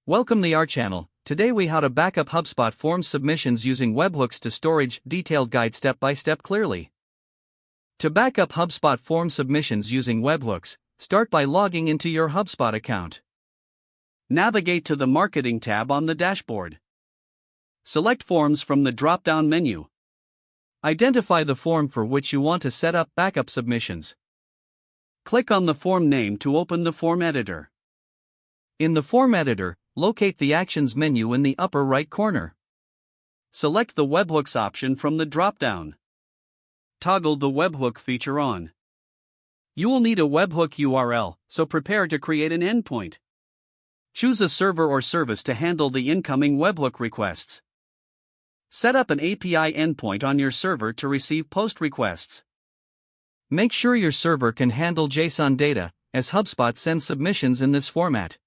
Welcome to our channel. Today we how to backup HubSpot forms submissions using webhooks to storage. Detailed guide step by step clearly. To backup HubSpot form submissions using webhooks, start by logging into your HubSpot account. Navigate to the Marketing tab on the dashboard. Select Forms from the drop-down menu. Identify the form for which you want to set up backup submissions. Click on the form name to open the form editor. In the form editor, locate the Actions menu in the upper right corner. Select the Webhooks option from the drop-down. Toggle the webhook feature on. You will need a webhook URL, so prepare to create an endpoint. Choose a server or service to handle the incoming webhook requests. Set up an API endpoint on your server to receive post requests. Make sure your server can handle JSON data, as HubSpot sends submissions in this format.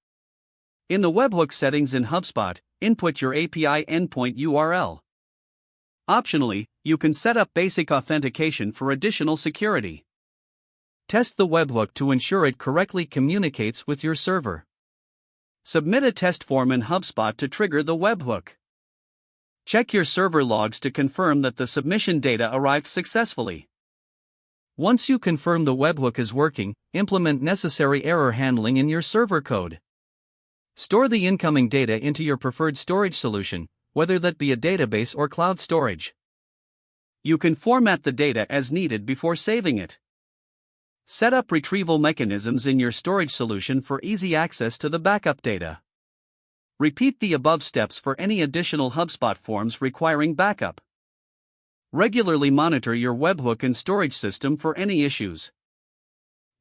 In the webhook settings in HubSpot, input your API endpoint URL. Optionally, you can set up basic authentication for additional security. Test the webhook to ensure it correctly communicates with your server. Submit a test form in HubSpot to trigger the webhook. Check your server logs to confirm that the submission data arrived successfully. Once you confirm the webhook is working, implement necessary error handling in your server code. Store the incoming data into your preferred storage solution, whether that be a database or cloud storage. You can format the data as needed before saving it. Set up retrieval mechanisms in your storage solution for easy access to the backup data. Repeat the above steps for any additional HubSpot forms requiring backup. Regularly monitor your webhook and storage system for any issues.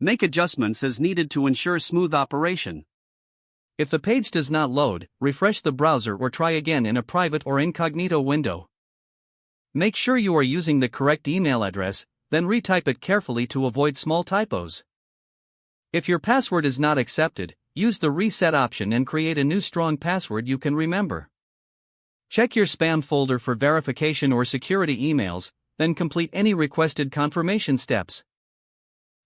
Make adjustments as needed to ensure smooth operation. If the page does not load, refresh the browser or try again in a private or incognito window. Make sure you are using the correct email address, then retype it carefully to avoid small typos. If your password is not accepted, use the reset option and create a new strong password you can remember. Check your spam folder for verification or security emails, then complete any requested confirmation steps.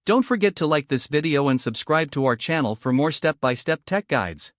Don't forget to like this video and subscribe to our channel for more step-by-step tech guides.